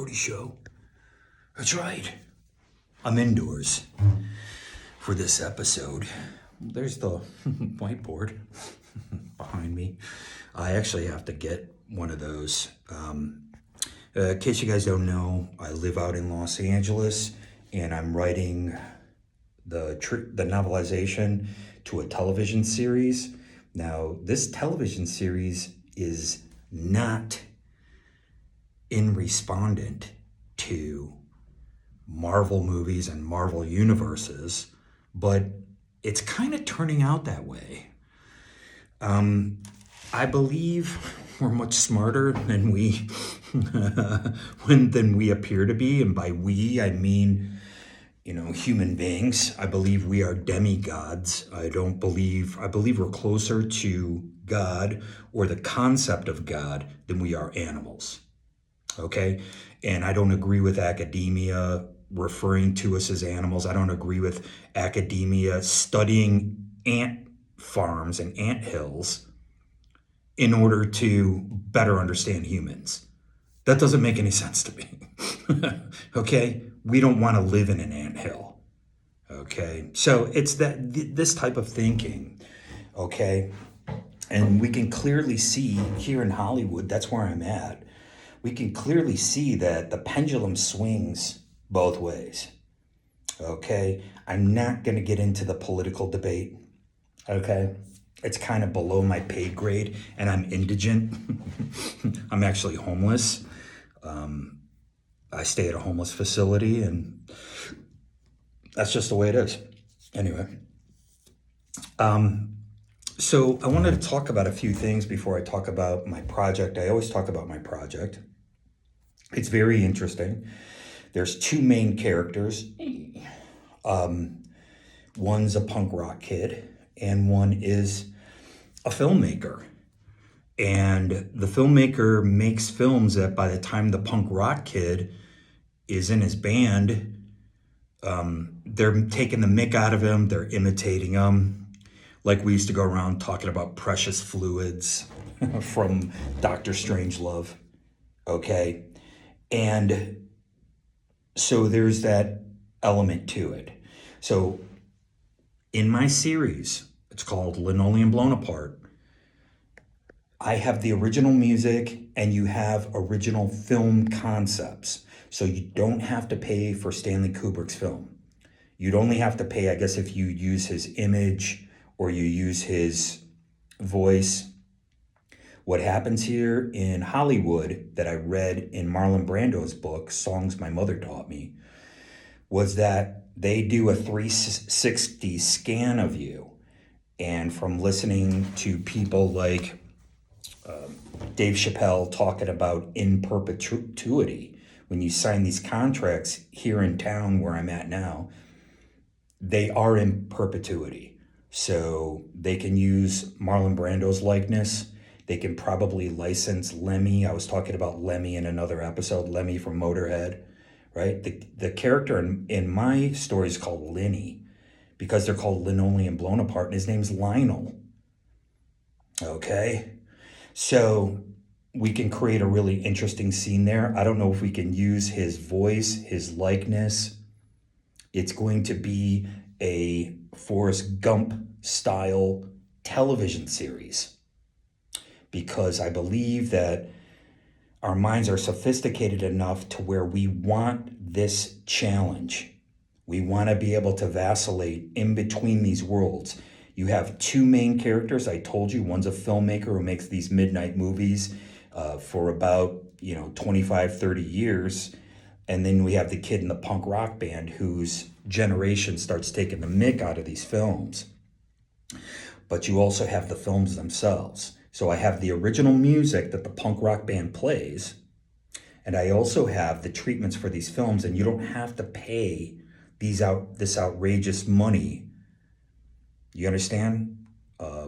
comedy show. That's right. I'm indoors for this episode. There's the whiteboard behind me. I actually have to get one of those. In case you guys don't know, I live out in Los Angeles, and I'm writing the novelization to a television series. Now, this television series is not in respondent to Marvel movies and Marvel universes, but it's kind of turning out that way. I believe we're much smarter than we than we appear to be, and by we I mean, human beings. I believe we are demigods. I believe we're closer to God or the concept of God than we are animals. Okay? And I don't agree with academia referring to us as animals. I don't agree with academia studying ant farms and ant hills in order to better understand humans. That doesn't make any sense to me. Okay? We don't want to live in an anthill. Okay? So it's this type of thinking. Okay? And we can clearly see here in Hollywood, that's where I'm at. We can clearly see that the pendulum swings both ways. Okay? I'm not going to get into the political debate. Okay? It's kind of below my pay grade, and I'm indigent. I'm actually homeless. I stay at a homeless facility, and that's just the way it is. Anyway, so I wanted to talk about a few things before I talk about my project. I always talk about my project. It's very interesting. There's two main characters. One's a punk rock kid, and one is a filmmaker. And the filmmaker makes films that by the time the punk rock kid is in his band, they're taking the mick out of him, they're imitating him. Like we used to go around talking about precious fluids from Dr. Strangelove, okay? And so there's that element to it. So in my series, it's called Linoleum Blown Apart, I have the original music and you have original film concepts. So you don't have to pay for Stanley Kubrick's film. You'd only have to pay, I guess, if you use his image or you use his voice. What happens here in Hollywood that I read in Marlon Brando's book, Songs My Mother Taught Me, was that they do a 360 scan of you. And from listening to people like Dave Chappelle talking about in perpetuity, when you sign these contracts here in town where I'm at now, they are in perpetuity. So they can use Marlon Brando's likeness. They can probably license Lemmy. I was talking about Lemmy in another episode, Lemmy from Motorhead, right? The character in my story is called Linny because they're called Linoleum Blown Apart, and his name's Lionel. Okay? So we can create a really interesting scene there. I don't know if we can use his voice, his likeness. It's going to be a Forrest Gump style television series because I believe that our minds are sophisticated enough to where we want this challenge. We want to be able to vacillate in between these worlds. You have two main characters. I told you, one's a filmmaker who makes these midnight movies for about 25, 30 years. And then we have the kid in the punk rock band whose generation starts taking the mick out of these films. But you also have the films themselves. So I have the original music that the punk rock band plays. And I also have the treatments for these films. And you don't have to pay this outrageous money. You understand?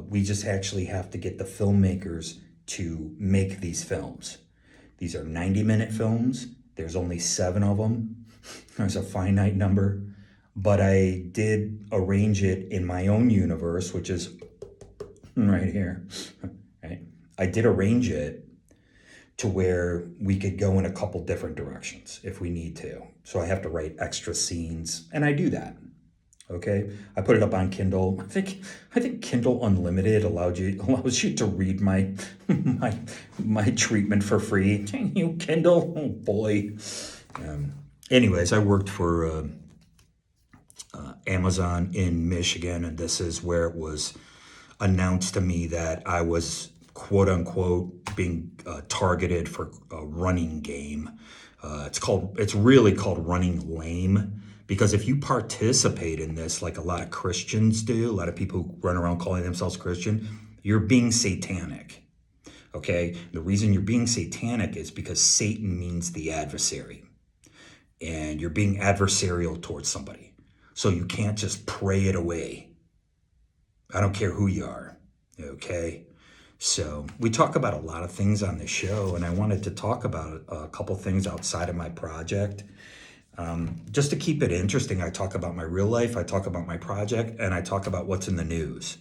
We just actually have to get the filmmakers to make these films. These are 90-minute films. There's only 7 of them. There's a finite number. But I did arrange it in my own universe, which is right here. Right? I did arrange it to where we could go in a couple different directions if we need to. So I have to write extra scenes, and I do that. Okay, I put it up on Kindle. I think Kindle Unlimited allows you to read my treatment for free. You Kindle, oh boy. Anyways, I worked for Amazon in Michigan, and this is where it was announced to me that I was quote unquote being targeted for a running game. It's really called Running Lame, because if you participate in this, like a lot of Christians do, a lot of people who run around calling themselves Christian, you're being satanic. Okay, the reason you're being satanic is because Satan means the adversary, and you're being adversarial towards somebody. So you can't just pray it away. I don't care who you are. Okay. So we talk about a lot of things on the show, and I wanted to talk about a couple things outside of my project. Just to keep it interesting, I talk about my real life, I talk about my project, and I talk about what's in the news.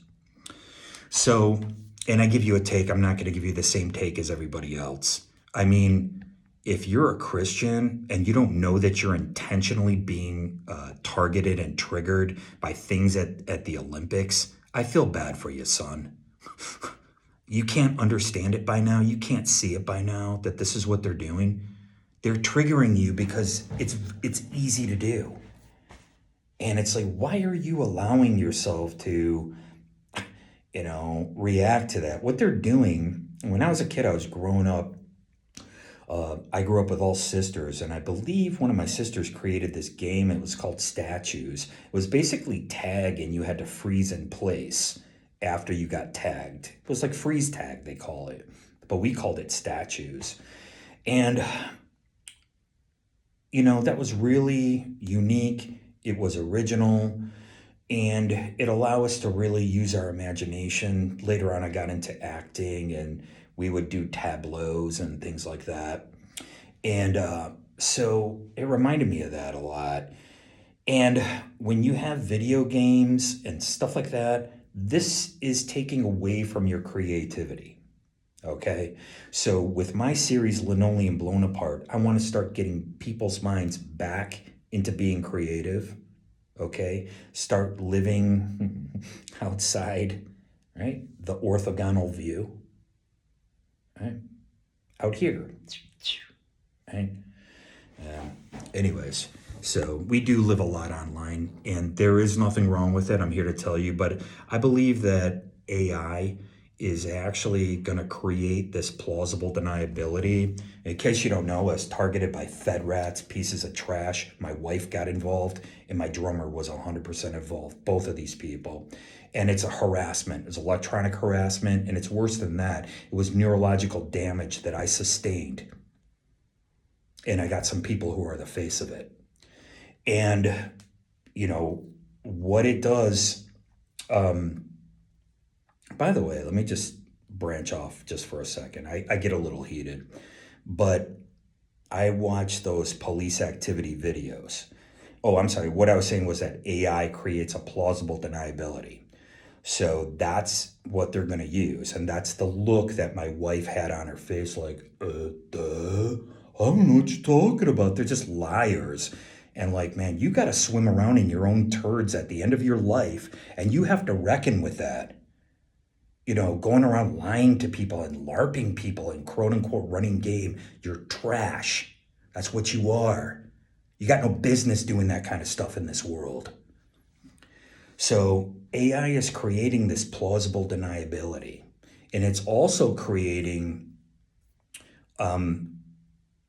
So, and I give you a take. I'm not going to give you the same take as everybody else. I mean, if you're a Christian and you don't know that you're intentionally being targeted and triggered by things at the Olympics, I feel bad for you, son. You can't understand it by now. You can't see it by now that this is what they're doing. They're triggering you because it's easy to do. And it's like, why are you allowing yourself to, react to that? What they're doing, when I was a kid, I was growing up. I grew up with all sisters, and I believe one of my sisters created this game. It was called Statues. It was basically tag, and you had to freeze in place after you got tagged. It was like freeze tag, they call it, but we called it Statues. And, that was really unique. It was original, and it allowed us to really use our imagination. Later on, I got into acting, and we would do tableaus and things like that. And so it reminded me of that a lot. And when you have video games and stuff like that, this is taking away from your creativity. Okay. So with my series, Linoleum Blown Apart, I want to start getting people's minds back into being creative. Okay. Start living outside, right? The orthogonal view. Right? Out here. Right? Anyways, so we do live a lot online, and there is nothing wrong with it. I'm here to tell you, but I believe that AI is actually going to create this plausible deniability. In case you don't know, I was targeted by Fed rats, pieces of trash. My wife got involved, and my drummer was 100% involved, both of these people. And it's a harassment. It's electronic harassment, and it's worse than that. It was neurological damage that I sustained. And I got some people who are the face of it. And, what it does, by the way, let me just branch off just for a second. I get a little heated, but I watch those police activity videos. Oh, I'm sorry. What I was saying was that AI creates a plausible deniability. So that's what they're going to use. And that's the look that my wife had on her face, like, I don't know what you're talking about. They're just liars. And like, man, you got to swim around in your own turds at the end of your life, and you have to reckon with that. Going around lying to people and LARPing people and quote unquote running game, you're trash. That's what you are. You got no business doing that kind of stuff in this world. So AI is creating this plausible deniability, and it's also creating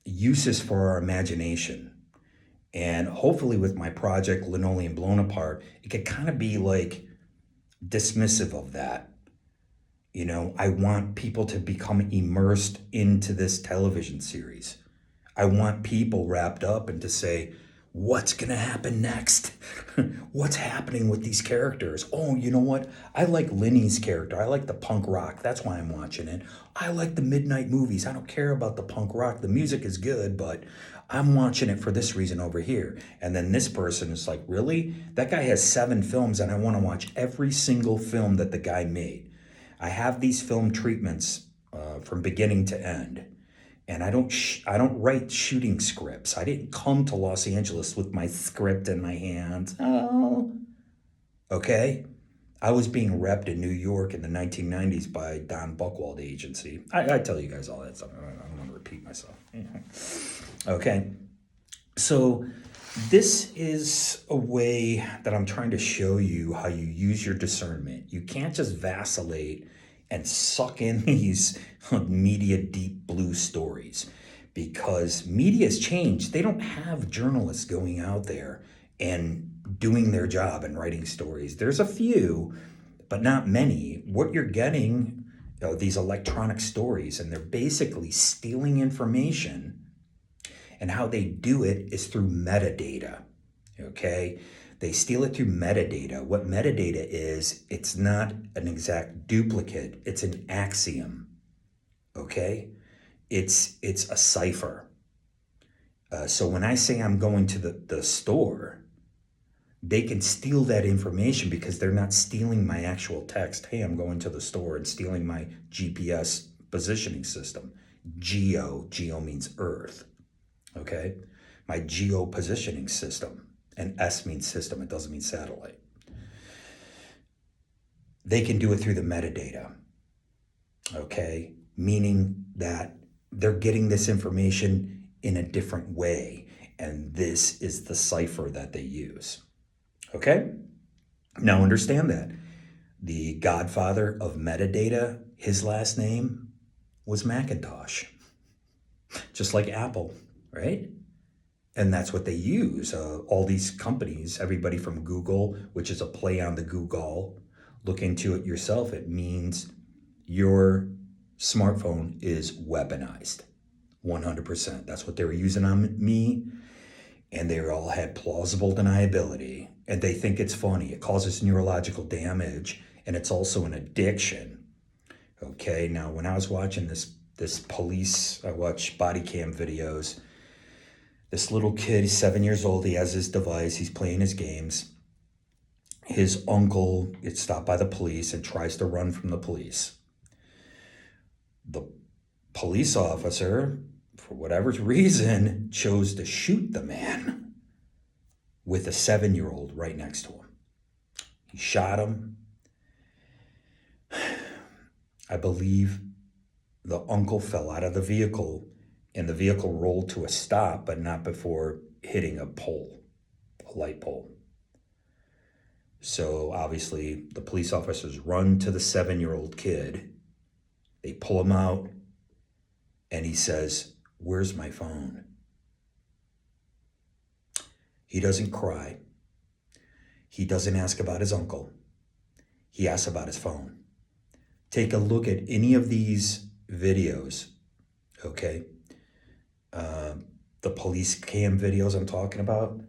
uses for our imagination. And hopefully with my project, Linoleum Blown Apart, it could kind of be like dismissive of that. I want people to become immersed into this television series. I want people wrapped up and to say, what's going to happen next? What's happening with these characters? Oh, you know what? I like Linny's character. I like the punk rock. That's why I'm watching it. I like the midnight movies. I don't care about the punk rock. The music is good, but I'm watching it for this reason over here. And then this person is like, really? That guy has 7 films, and I want to watch every single film that the guy made. I have these film treatments from beginning to end. And I don't write shooting scripts. I didn't come to Los Angeles with my script in my hand. Oh, okay. I was being repped in New York in the 1990s by Don Buchwald Agency. I tell you guys all that stuff. I don't want to repeat myself. Okay. So this is a way that I'm trying to show you how you use your discernment. You can't just vacillate and suck in these media deep blue stories, because media's changed. They don't have journalists going out there and doing their job and writing stories. There's a few, but not many. What you're getting are these electronic stories, and they're basically stealing information. And how they do it is through metadata, okay? They steal it through metadata. What metadata is, it's not an exact duplicate, it's an axiom, okay? It's a cipher. So when I say I'm going to the store, they can steal that information because they're not stealing my actual text. Hey, I'm going to the store, and stealing my GPS positioning system. Geo means Earth. Okay, my geo positioning system, and S means system, it doesn't mean satellite. They can do it through the metadata, okay, meaning that they're getting this information in a different way, and this is the cipher that they use. Okay, now understand that the godfather of metadata, his last name was Macintosh, just like Apple. Right? And that's what they use. All these companies, everybody from Google, which is a play on the Google, look into it yourself. It means your smartphone is weaponized, 100%. That's what they were using on me. And they all had plausible deniability. And they think it's funny. It causes neurological damage. And it's also an addiction. Okay, now when I was watching this police, I watch body cam videos. This little kid, he's 7 years old, he has his device, he's playing his games. His uncle gets stopped by the police and tries to run from the police. The police officer, for whatever reason, chose to shoot the man with a 7-year-old right next to him. He shot him. I believe the uncle fell out of the vehicle, and the vehicle rolled to a stop, but not before hitting a pole, a light pole. So obviously the police officers run to the 7-year-old kid. They pull him out, and he says, "Where's my phone?" He doesn't cry. He doesn't ask about his uncle. He asks about his phone. Take a look at any of these videos, okay? The police cam videos I'm talking about,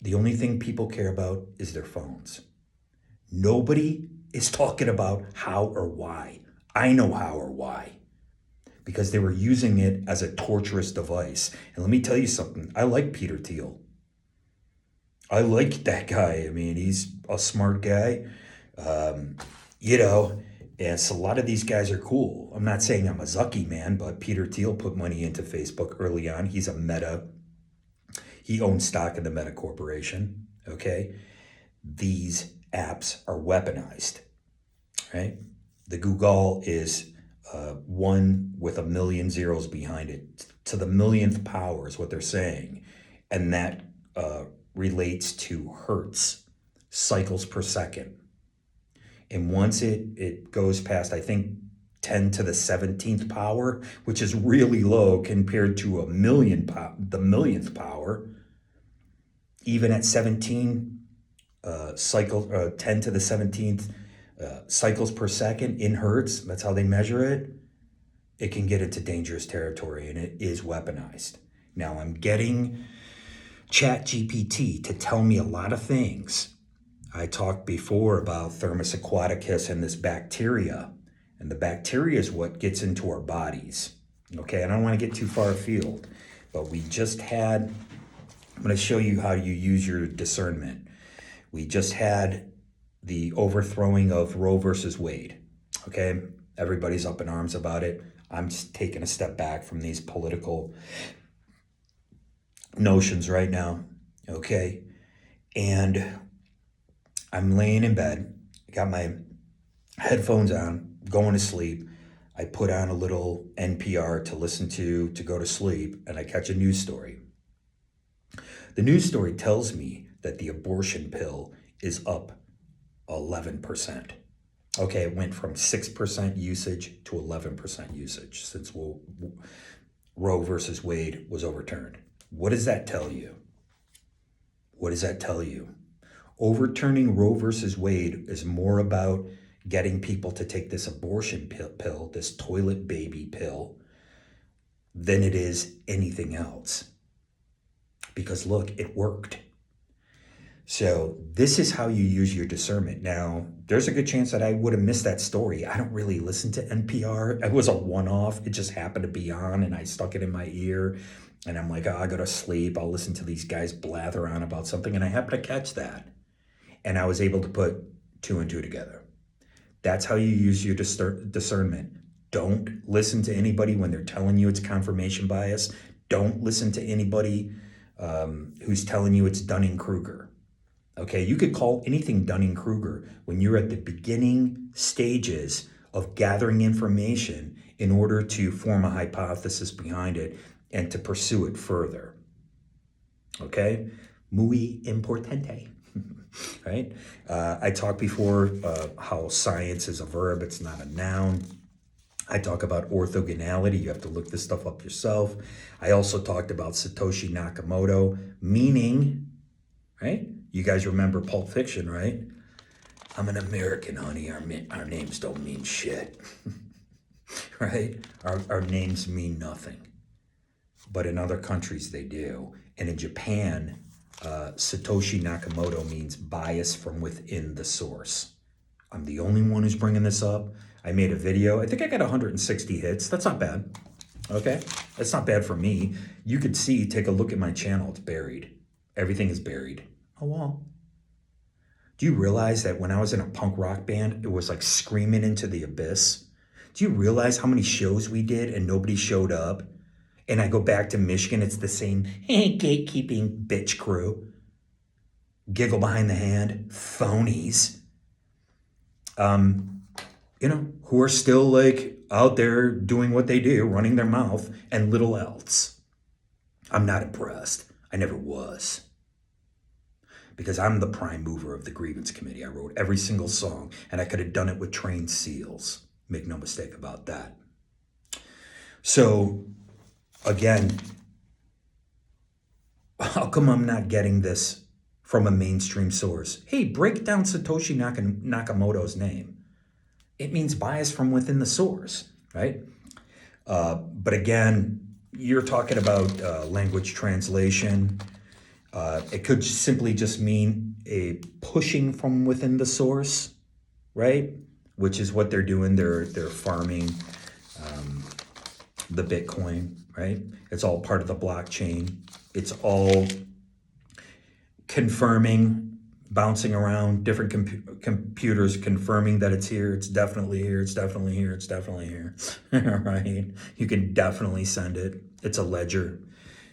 the only thing people care about is their phones. Nobody is talking about how or why. I know how or why, because they were using it as a torturous device. And let me tell you something, I like Peter Thiel. I like that guy. I mean, he's a smart guy, and so a lot of these guys are cool. I'm not saying I'm a Zucky man, but Peter Thiel put money into Facebook early on. He's a Meta. He owns stock in the Meta Corporation, okay? These apps are weaponized, right? The Google is one with a million zeros behind it. To the millionth power is what they're saying. And that relates to hertz, cycles per second. And once it goes past, I think, 10 to the 17th power, which is really low compared to the millionth power, even at 17 cycles, 10 to the 17th cycles per second in hertz, that's how they measure it, it can get into dangerous territory, and it is weaponized. Now, I'm getting ChatGPT to tell me a lot of things. I talked before about Thermus aquaticus and this bacteria, and the bacteria is what gets into our bodies. Okay, I don't want to get too far afield, but I'm going to show you how you use your discernment. We just had the overthrowing of Roe versus Wade. Okay, everybody's up in arms about it. I'm just taking a step back from these political notions right now, okay? And I'm laying in bed, got my headphones on, going to sleep. I put on a little NPR to listen to go to sleep, and I catch a news story. The news story tells me that the abortion pill is up 11%. Okay, it went from 6% usage to 11% usage since Roe versus Wade was overturned. What does that tell you? What does that tell you? Overturning Roe versus Wade is more about getting people to take this abortion pill, this toilet baby pill, than it is anything else. Because look, it worked. So this is how you use your discernment. Now, there's a good chance that I would have missed that story. I don't really listen to NPR. It was a one-off. It just happened to be on, and I stuck it in my ear. And I'm like, oh, I go to sleep. I'll listen to these guys blather on about something. And I happened to catch that. And I was able to put two and two together. That's how you use your discernment. Don't listen to anybody when they're telling you it's confirmation bias. Don't listen to anybody who's telling you it's Dunning-Kruger. Okay, you could call anything Dunning-Kruger when you're at the beginning stages of gathering information in order to form a hypothesis behind it and to pursue it further. Okay, muy importante, right? I talked before how science is a verb, it's not a noun. I talk about orthogonality. You have to look this stuff up yourself. I also talked about Satoshi Nakamoto, meaning, right? You guys remember Pulp Fiction, right? I'm an American, honey. Our names don't mean shit, right? Our names mean nothing. But in other countries, they do. And in Japan, Satoshi Nakamoto means bias from within the source. I'm the only one who's bringing this up. I made a video. I think I got 160 hits. That's not bad. Okay? That's not bad for me. You could see, take a look at my channel. It's buried. Everything is buried. Oh, well. Do you realize that when I was in a punk rock band, it was like screaming into the abyss? Do you realize how many shows we did and nobody showed up? And I go back to Michigan, it's the same gatekeeping bitch crew. Giggle behind the hand, phonies. Who are still like out there doing what they do, running their mouth, and little else. I'm not impressed. I never was. Because I'm the prime mover of the grievance committee. I wrote every single song, and I could have done it with trained SEALs. Make no mistake about that. So, again, how come I'm not getting this from a mainstream source? Hey, break down Satoshi Nakamoto's name. It means bias from within the source, right? But again, you're talking about language translation. It could simply just mean a pushing from within the source, right? Which is what they're doing. They're farming the Bitcoin, right? It's all part of the blockchain. It's all confirming, bouncing around different computers, confirming that it's here. It's definitely here. It's definitely here. It's definitely here, right? You can definitely send it. It's a ledger.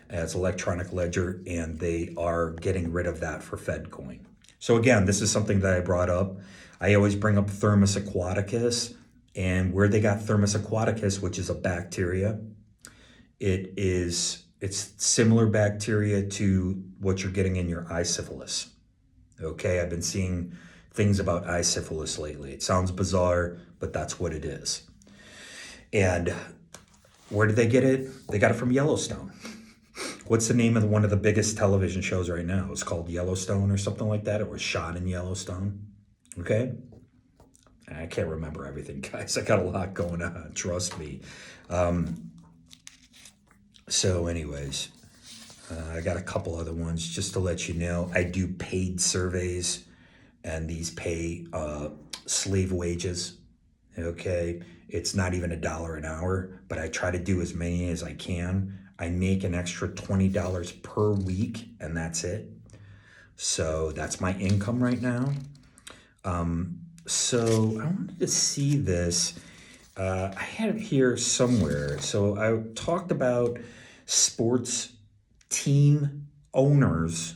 It's electronic ledger, and they are getting rid of that for FedCoin. So again, this is something that I brought up. I always bring up Thermus aquaticus, and where they got Thermus aquaticus, which is a bacteria, it's similar bacteria to what you're getting in your eye syphilis. Okay, I've been seeing things about eye syphilis lately. It sounds bizarre, but that's what it is. And where did they get it? They got it from Yellowstone. What's the name of one of the biggest television shows right now? It's called Yellowstone or something like that. It was shot in Yellowstone. Okay? I can't remember everything, guys. I got a lot going on. Trust me. So anyways, I got a couple other ones just to let you know. I do paid surveys, and these pay slave wages. Okay? It's not even $1 an hour, but I try to do as many as I can. I make an extra $20 per week, and that's it. So that's my income right now. So I wanted to see this. I had it here somewhere. So I talked about sports team owners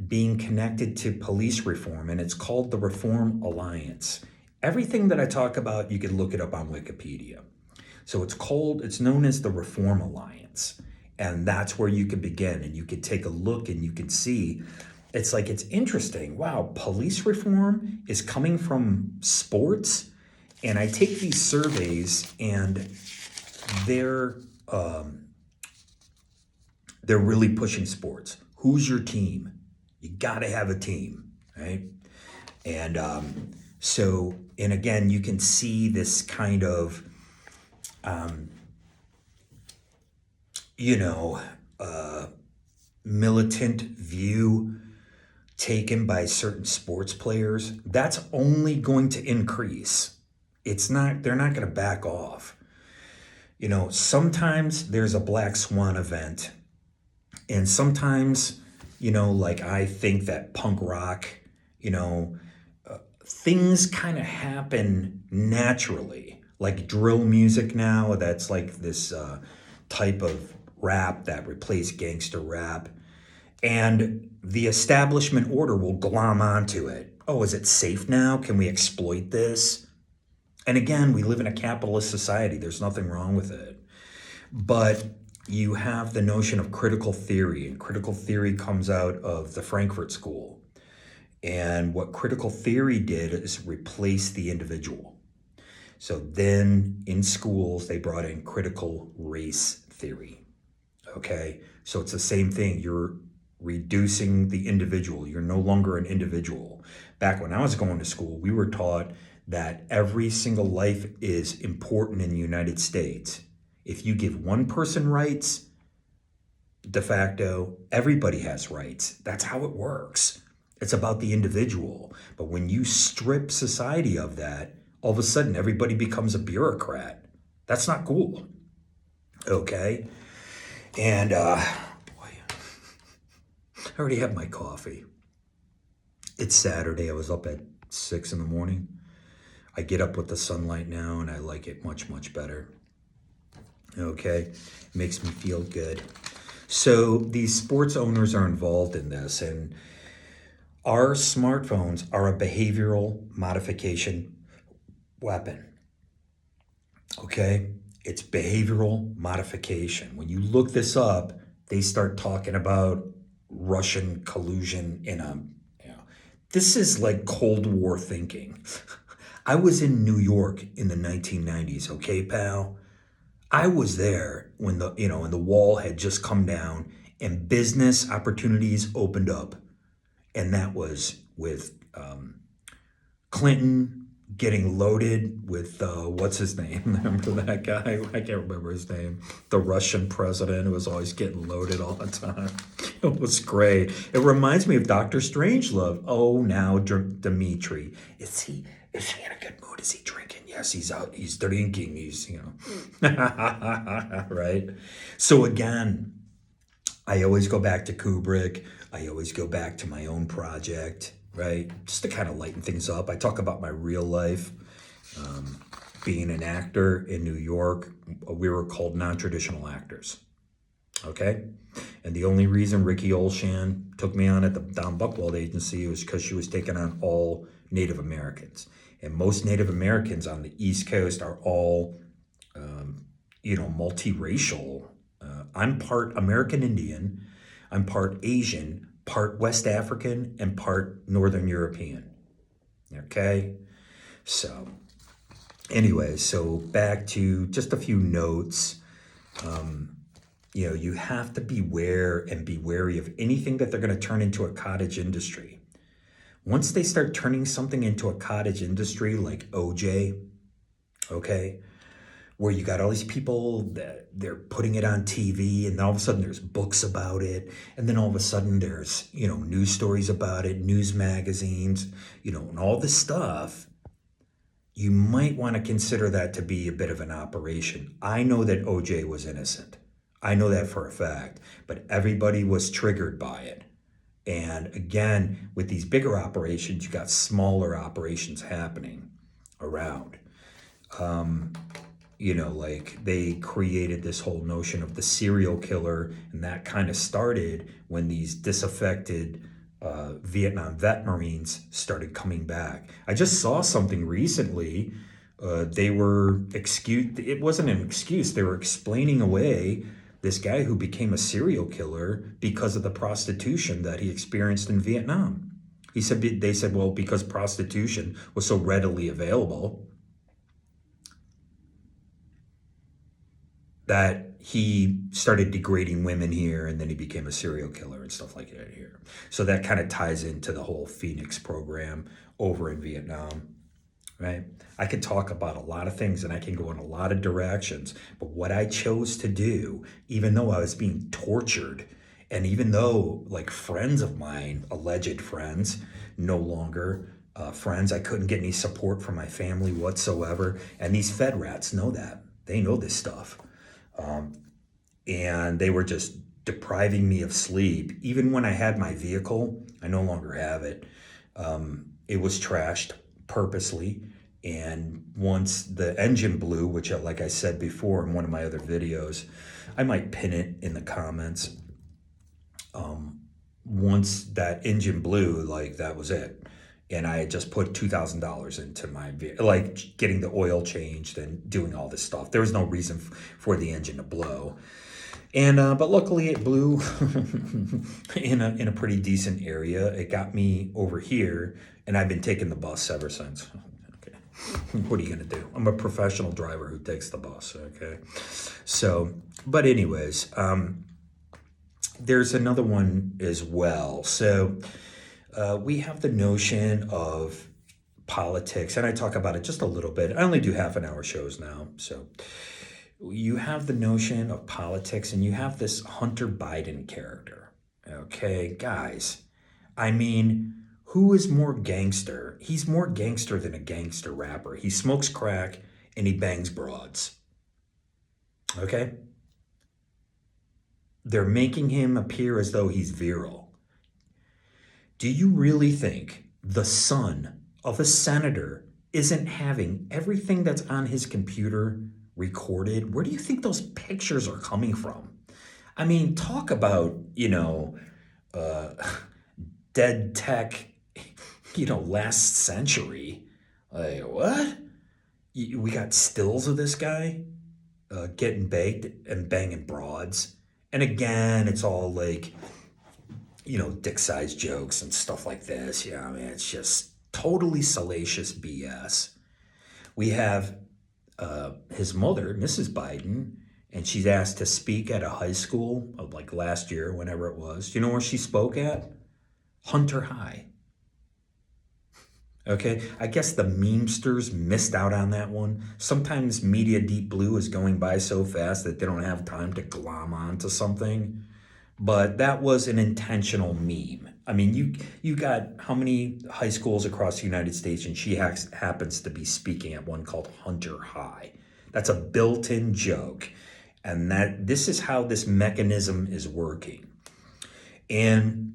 being connected to police reform, and it's called the Reform Alliance. Everything that I talk about, you can look it up on Wikipedia. So it's known as the Reform Alliance. And that's where you can begin, and you can take a look and you can see it's interesting. Wow, police reform is coming from sports. And I take these surveys and they're they're really pushing sports. Who's your team? You got to have a team, right? And and again, you can see this kind of, you know, militant view taken by certain sports players. That's only going to increase. They're not going to back off. You know, sometimes there's a black swan event, and sometimes, you know, like I think that punk rock, you know, things kind of happen naturally, like drill music now. That's like this type of rap that replaced gangster rap. And the establishment order will glom onto it. Oh, is it safe now? Can we exploit this? And again, we live in a capitalist society. There's nothing wrong with it. But you have the notion of critical theory, and critical theory comes out of the Frankfurt School. And what critical theory did is replace the individual. So then in schools, they brought in critical race theory. Okay, so it's the same thing. You're reducing the individual. You're no longer an individual. Back when I was going to school, we were taught that every single life is important in the United States. If you give one person rights, de facto, everybody has rights. That's how it works. It's about the individual. But when you strip society of that, all of a sudden everybody becomes a bureaucrat. That's not cool. Okay? And boy, I already have my coffee. It's Saturday. I was up at 6 in the morning. I get up with the sunlight now, and I like it much, much better. Okay? It makes me feel good. So these sports owners are involved in this, and our smartphones are a behavioral modification weapon. Okay? It's behavioral modification. When you look this up, they start talking about Russian collusion this is like Cold War thinking. I was in New York in the 1990s, okay, pal? I was there when the wall had just come down and business opportunities opened up. And that was with Clinton getting loaded with, what's his name? Remember that guy? I can't remember his name. The Russian president who was always getting loaded all the time. It was great. It reminds me of Dr. Strangelove. Oh, now Dimitri. Is he in a good mood? Is he drinking? Yes, he's out. He's drinking. He's, right? So again, I always go back to Kubrick. I always go back to my own project, right? Just to kind of lighten things up. I talk about my real life. Being an actor in New York, we were called non-traditional actors. Okay? And the only reason Ricky Olshan took me on at the Don Buchwald agency was because she was taking on all Native Americans. And most Native Americans on the East Coast are all, multiracial. I'm part American Indian, I'm part Asian, part West African, and part Northern European. Okay? So, anyway, so back to just a few notes. You have to beware and be wary of anything that they're going to turn into a cottage industry. Once they start turning something into a cottage industry like OJ, okay, where you got all these people that they're putting it on TV, and all of a sudden there's books about it, and then all of a sudden there's, news stories about it, news magazines, and all this stuff, you might want to consider that to be a bit of an operation. I know that OJ was innocent. I know that for a fact, but everybody was triggered by it. And again, with these bigger operations, you got smaller operations happening around. Like they created this whole notion of the serial killer, and that kind of started when these disaffected Vietnam vet Marines started coming back. I just saw something recently. They were excused. It wasn't an excuse. They were explaining away this guy who became a serial killer because of the prostitution that he experienced in Vietnam. They said, well, because prostitution was so readily available, that he started degrading women here, and then he became a serial killer and stuff like that here. So that kind of ties into the whole Phoenix program over in Vietnam, right? I could talk about a lot of things and I can go in a lot of directions, but what I chose to do, even though I was being tortured, and even though like friends of mine, alleged friends, no longer friends, I couldn't get any support from my family whatsoever. And these Fed rats know that. They know this stuff. And they were just depriving me of sleep. Even when I had my vehicle, I no longer have it. It was trashed purposely. And once the engine blew, which like I said before in one of my other videos, I might pin it in the comments. Once that engine blew, like that was it. And I had just put $2,000 into my vehicle, like getting the oil changed and doing all this stuff. There was no reason for the engine to blow. And but luckily it blew in a pretty decent area. It got me over here, and I've been taking the bus ever since. Okay, what are you gonna do? I'm a professional driver who takes the bus. Okay, so but anyways, there's another one as well. So we have the notion of politics, and I talk about it just a little bit. I only do half-an-hour shows now, so. You have the notion of politics, and you have this Hunter Biden character. Okay, guys. I mean, who is more gangster? He's more gangster than a gangster rapper. He smokes crack and he bangs broads. Okay? They're making him appear as though he's virile. Do you really think the son of a senator isn't having everything that's on his computer recorded? Where do you think those pictures are coming from? I mean, talk about, dead tech, last century. Like, what? We got stills of this guy getting baked and banging broads. And again, it's all like, dick-sized jokes and stuff like this. I mean, it's just totally salacious BS. We have his mother, Mrs. Biden, and she's asked to speak at a high school, like last year, whenever it was. Do you know where she spoke at? Hunter High. Okay, I guess the memesters missed out on that one. Sometimes Media Deep Blue is going by so fast that they don't have time to glom onto something. But that was an intentional meme. I mean, you got how many high schools across the United States, and she happens to be speaking at one called Hunter High. That's a built-in joke. And this is how this mechanism is working. And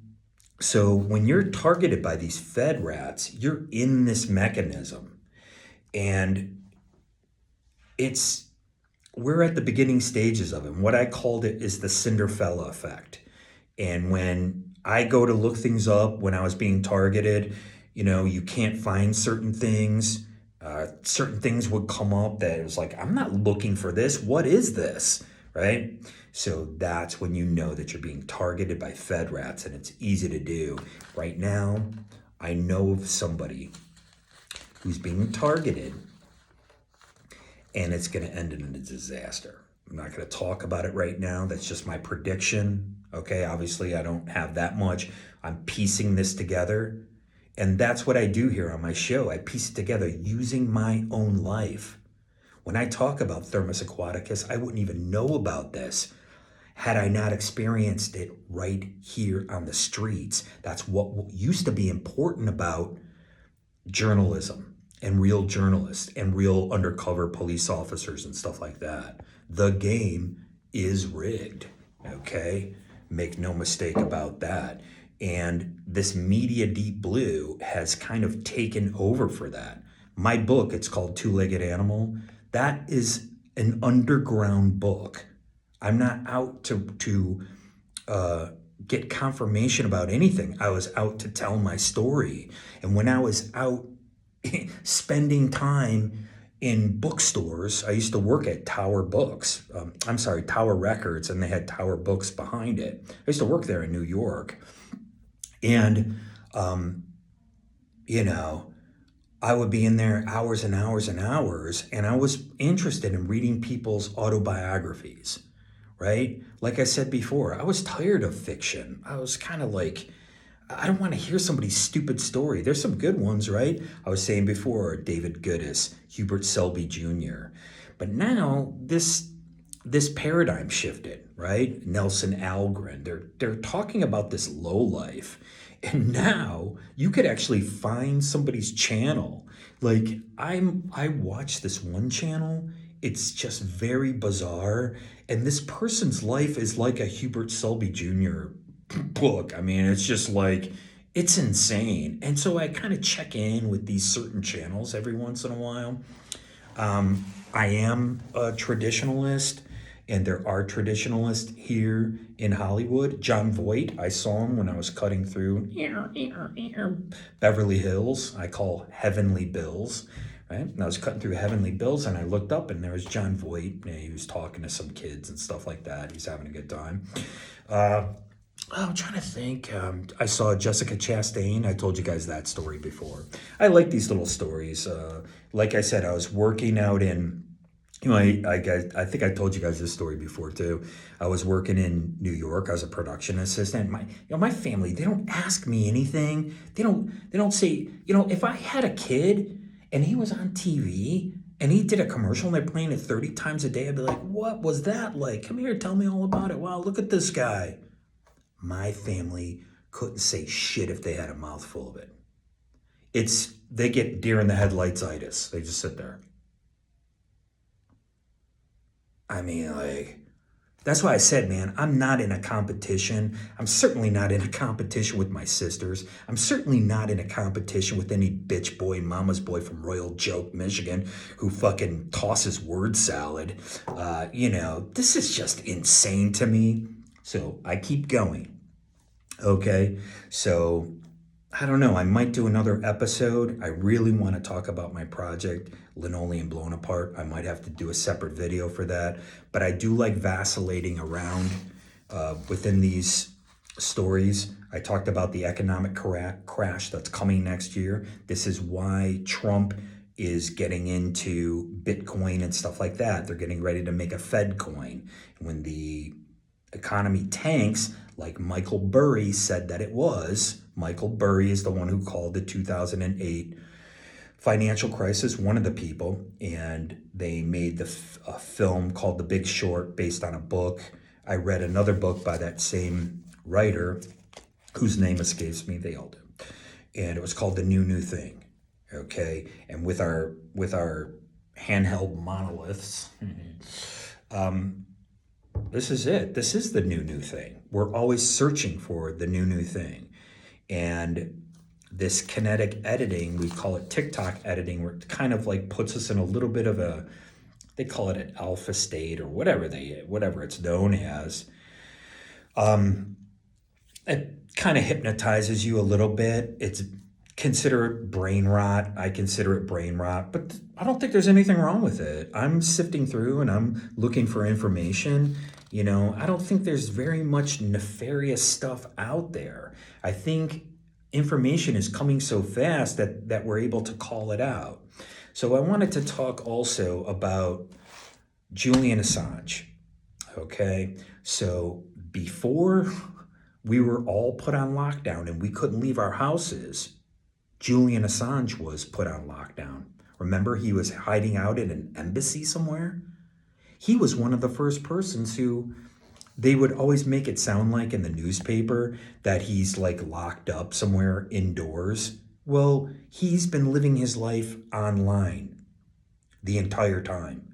so when you're targeted by these Fed rats, you're in this mechanism. And we're at the beginning stages of it. And what I called it is the Cinderella effect. And when I go to look things up when I was being targeted, you can't find certain things. Certain things would come up that it was like, I'm not looking for this. What is this? Right? So that's when you know that you're being targeted by Fed rats, and it's easy to do. Right now, I know of somebody who's being targeted, and it's going to end in a disaster. I'm not going to talk about it right now. That's just my prediction. Okay, obviously I don't have that much. I'm piecing this together. And that's what I do here on my show. I piece it together using my own life. When I talk about Thermus Aquaticus, I wouldn't even know about this had I not experienced it right here on the streets. That's what used to be important about journalism and real journalists and real undercover police officers and stuff like that. The game is rigged, okay? Make no mistake about that. And this Media Deep Blue has kind of taken over for that. My book, it's called Two-Legged Animal. That is an underground book. I'm not out to get confirmation about anything. I was out to tell my story. And when I was out spending time in bookstores, I used to work at Tower Books. Tower Records, and they had Tower Books behind it. I used to work there in New York. And, you know, I would be in there hours and hours and hours, and I was interested in reading people's autobiographies, right? Like I said before, I was tired of fiction. I was kind of like, I don't want to hear somebody's stupid story. There's some good ones, right? I was saying before, David Goodis, Hubert Selby Jr. But now this paradigm shifted, right? Nelson Algren. They're talking about this low life. And now you could actually find somebody's channel. Like I watch this one channel. It's just very bizarre. And this person's life is like a Hubert Selby Jr. book. I mean, it's just like, it's insane. And so I kind of check in with these certain channels every once in a while. I am a traditionalist, and there are traditionalists here in Hollywood. John Voight, I saw him when I was cutting through Beverly Hills. I call Heavenly Bills, right? And I was cutting through Heavenly Bills, and I looked up, and there was John Voight. And he was talking to some kids and stuff like that. He's having a good time. I'm trying to think. I saw Jessica Chastain. I told you guys that story before. I like these little stories. Like I said, I was working out in, I think I told you guys this story before too. I was working in New York. I was a production assistant. My family, they don't ask me anything. They don't say, if I had a kid and he was on TV and he did a commercial and they're playing it 30 times a day, I'd be like, what was that like? Come here, tell me all about it. Wow, look at this guy. My family couldn't say shit if they had a mouthful of it. They get deer in the headlights-itis. They just sit there. I mean, like, that's why I said, man, I'm not in a competition. I'm certainly not in a competition with my sisters. I'm certainly not in a competition with any bitch boy, mama's boy from Royal Joke, Michigan, who fucking tosses word salad. This is just insane to me. So I keep going. Okay, so I don't know. I might do another episode. I really want to talk about my project, Linoleum Blown Apart. I might have to do a separate video for that. But I do like vacillating around within these stories. I talked about the economic crash that's coming next year. This is why Trump is getting into Bitcoin and stuff like that. They're getting ready to make a Fed coin. When the economy tanks, like Michael Burry said that it was. Michael Burry is the one who called the 2008 financial crisis, one of the people, and they made a film called The Big Short based on a book. I read another book by that same writer, whose name escapes me. They all do. And it was called The New Thing. Okay, and with our handheld monoliths, this is it. This is the new thing. We're always searching for the new thing. And this kinetic editing, we call it TikTok editing, where it kind of like puts us in a little bit of they call it an alpha state or whatever it's known as. It kind of hypnotizes you a little bit. Consider it brain rot. I consider it brain rot, but I don't think there's anything wrong with it. I'm sifting through and I'm looking for information. I don't think there's very much nefarious stuff out there. I think information is coming so fast that we're able to call it out. So I wanted to talk also about Julian Assange. Okay, so before we were all put on lockdown and we couldn't leave our houses, Julian Assange was put on lockdown. Remember, he was hiding out in an embassy somewhere? He was one of the first persons who they would always make it sound like in the newspaper that he's like locked up somewhere indoors. Well, he's been living his life online the entire time.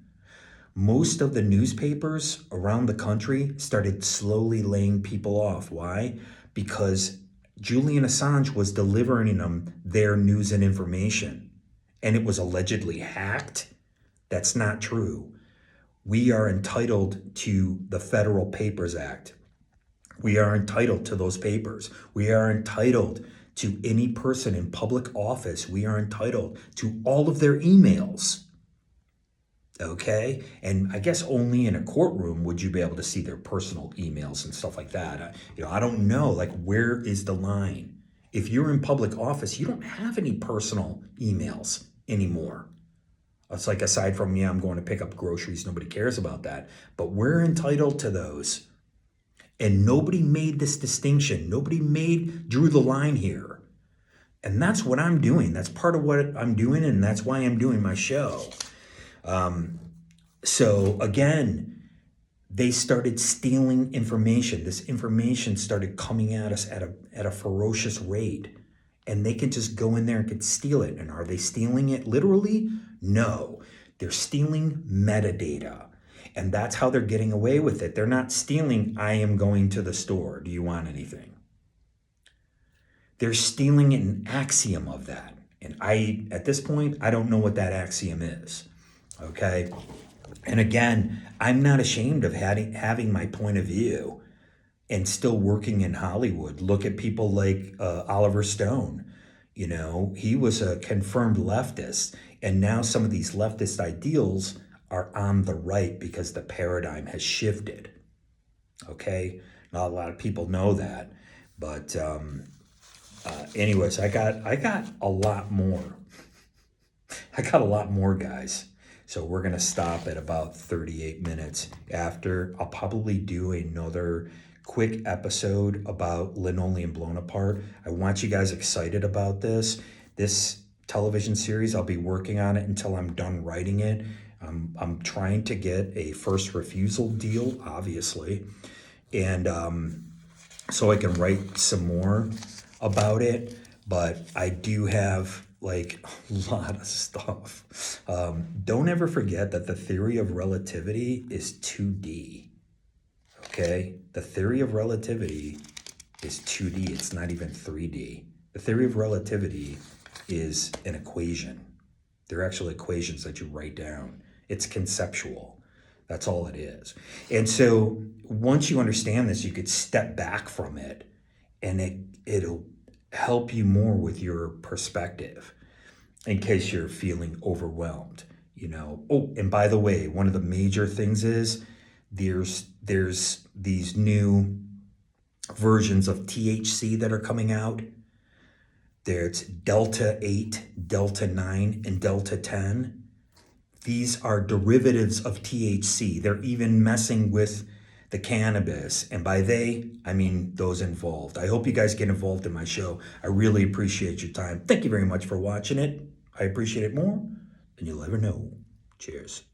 Most of the newspapers around the country started slowly laying people off. Why? Because Julian Assange was delivering them their news and information. and it was allegedly hacked, that's not true. We are entitled to the Federal Papers Act. We are entitled to those papers. We are entitled to any person in public office. We are entitled to all of their emails. Okay? And I guess only in a courtroom would you be able to see their personal emails and stuff like that. I don't know, like, where is the line? If you're in public office, you don't have any personal emails anymore. It's like, aside from, I'm going to pick up groceries, nobody cares about that. But we're entitled to those. And nobody made this distinction. Nobody drew the line here. And that's what I'm doing. That's part of what I'm doing, and that's why I'm doing my show. So again, they started stealing information. This information started coming at us at a ferocious rate. And they could just go in there and could steal it. And are they stealing it literally? No. They're stealing metadata. And that's how they're getting away with it. They're not stealing, I am going to the store. Do you want anything? They're stealing an axiom of that. And at this point, I don't know what that axiom is. Okay? And again, I'm not ashamed of having my point of view and still working in Hollywood. Look at people like Oliver Stone. He was a confirmed leftist. And now some of these leftist ideals are on the right because the paradigm has shifted. Okay? Not a lot of people know that. But anyways, I got a lot more. I got a lot more, guys. So we're going to stop at about 38 minutes after. I'll probably do another quick episode about Linoleum Blown Apart. I want you guys excited about this. This television series, I'll be working on it until I'm done writing it. I'm trying to get a first refusal deal, obviously. And so I can write some more about it. But I do have like a lot of stuff. Don't ever forget that the theory of relativity is 2D. Okay? The theory of relativity is 2D. It's not even 3D. The theory of relativity is an equation. They're actually equations that you write down. It's conceptual. That's all it is. And so once you understand this, you could step back from it, and it'll help you more with your perspective in case you're feeling overwhelmed. Oh, and by the way, one of the major things is there's these new versions of THC that are coming out. There's Delta 8, Delta 9, and Delta 10. These are derivatives of THC. They're even messing with the cannabis. And by they, I mean those involved. I hope you guys get involved in my show. I really appreciate your time. Thank you very much for watching it. I appreciate it more than you'll ever know. Cheers.